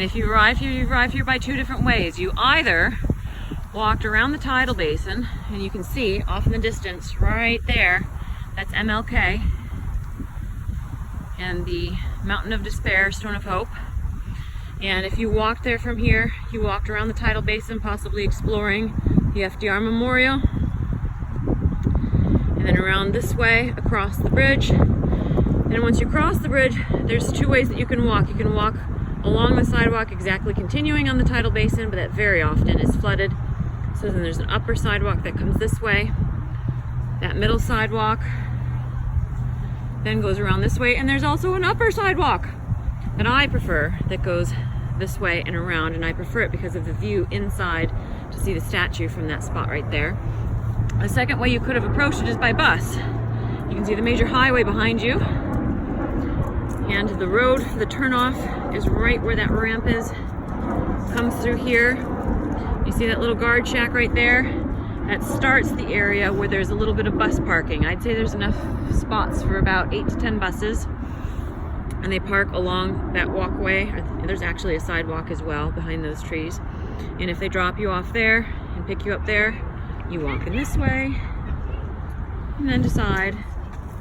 And if you arrive here by two different ways. You either walked around the tidal basin, and you can see off in the distance right there, that's MLK and the Mountain of Despair, Stone of Hope. And if you walked there from here, you walked around the tidal basin, possibly exploring the FDR Memorial, and then around this way across the bridge. And once you cross the bridge, there's two ways that you can walk. You can walk along the sidewalk, exactly continuing on the tidal basin, but that very often is flooded. So then there's an upper sidewalk that comes this way. That middle sidewalk then goes around this way, and there's also an upper sidewalk that I prefer that goes this way and around, and I prefer it because of the view inside to see the statue from that spot right there. The second way you could have approached it is by bus. You can see the major highway behind you, and the road for the turnoff is right where that ramp is. Comes through here. You see that little guard shack right there? That starts the area where there's a little bit of bus parking. I'd say there's enough spots for about 8 to 10 buses, and they park along that walkway. There's actually a sidewalk as well behind those trees. And if they drop you off there and pick you up there, you walk in this way and then decide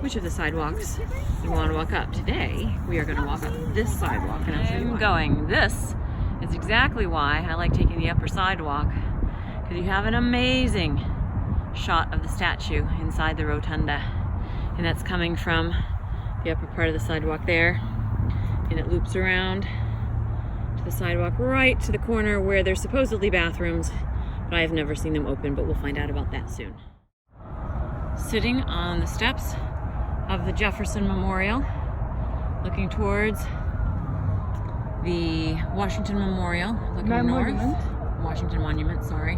which of the sidewalks you want to walk up. Today, we are going to walk up this sidewalk, and I'm going. This is exactly why I like taking the upper sidewalk, because you have an amazing shot of the statue inside the rotunda, and that's coming from the upper part of the sidewalk there, and it loops around to the sidewalk right to the corner where there's supposedly bathrooms, but I have never seen them open, but we'll find out about that soon. Sitting on the steps of the Jefferson Memorial, looking towards the Washington Memorial, looking north. Washington Monument, sorry.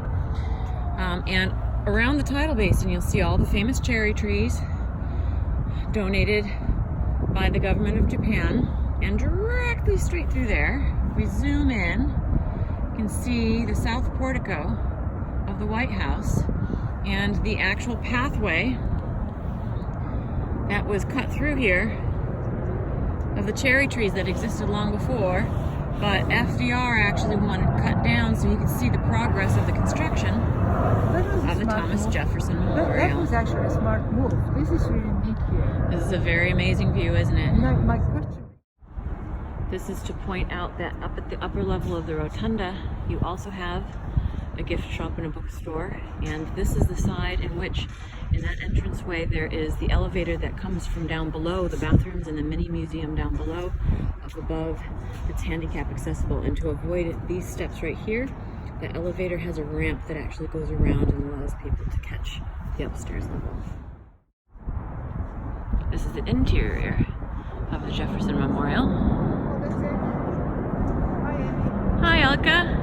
And around the tidal basin, you'll see all the famous cherry trees donated by the government of Japan. And directly straight through there, if we zoom in, you can see the south portico of the White House and the actual pathway that was cut through here of the cherry trees that existed long before, but FDR actually wanted to cut down so you could see the progress of the construction of the Thomas Jefferson Memorial. That was actually a smart move. This is really neat here. This is a very amazing view, isn't it? My question. This is to point out that up at the upper level of the rotunda, you also have a gift shop and a bookstore, and this is the side in which, in that entranceway, there is the elevator that comes from down below, the bathrooms and the mini museum down below. Up above, it's handicap accessible, and to avoid these steps right here, the elevator has a ramp that actually goes around and allows people to catch the upstairs level. This is the interior of the Jefferson Memorial. Hi, Elka.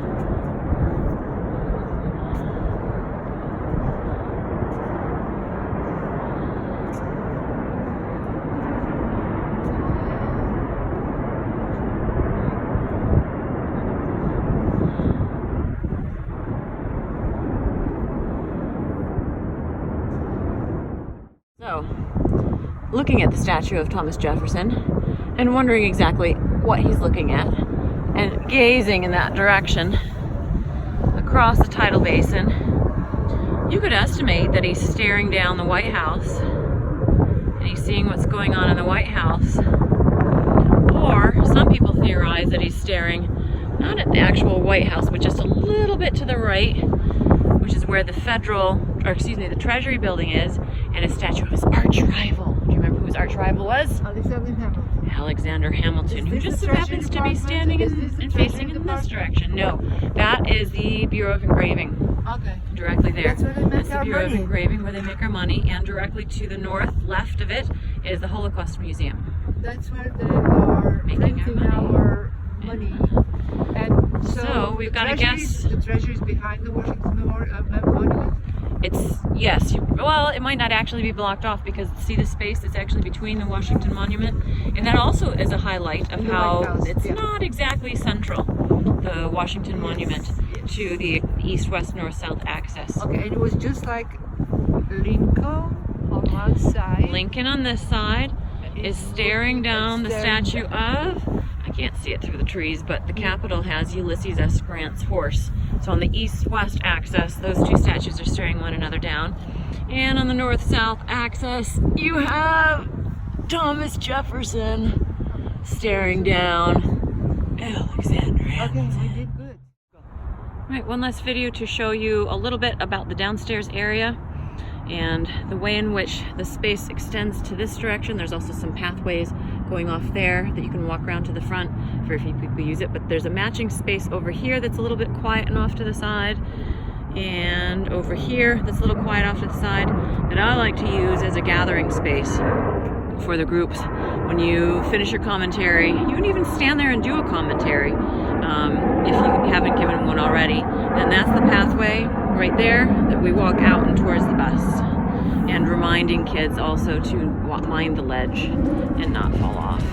So, looking at the statue of Thomas Jefferson and wondering exactly what he's looking at, and gazing in that direction across the tidal basin, you could estimate that he's staring down the White House and he's seeing what's going on in the White House. Or some people theorize that he's staring not at the actual White House, but just a little bit to the right, which is where the the Treasury building is, and a statue of his arch rival. Do you remember who his arch rival was? Alexander Hamilton, who just so happens to be standing and facing in this direction. No, that is the Bureau of Engraving. Okay. Directly there. That's where they make the our Bureau money. of Engraving, where they make our money, and directly to the north, left of it, is the Holocaust Museum. That's where they are Making printing our money. And So we've got to guess. The treasury is behind the Washington Memorial Monument? Yes. Well, it might not actually be blocked off, because see the space that's actually between the Washington Monument, and that also is a highlight of how it's not exactly central, the Washington Monument, to the east, west, north, south access. Okay, and it was just like Lincoln on one side. Lincoln on this side is staring down the statue of, I Can't see it through the trees, but the Capitol has Ulysses S. Grant's horse. So on the east-west axis, those two statues are staring one another down. And on the north-south axis, you have Thomas Jefferson staring down Alexander Okay, Hamilton. we did good. Right, one last video to show you a little bit about the downstairs area and the way in which the space extends to this direction. There's also some pathways going off there that you can walk around to the front for if you people use it, but there's a matching space over here that's a little bit quiet and off to the side, and over here that's a little quiet off to the side that I like to use as a gathering space for the groups. When you finish your commentary, you can even stand there and do a commentary if you haven't given one already. And that's the pathway right there that we walk out and towards the bus. And reminding kids also to mind the ledge and not fall off.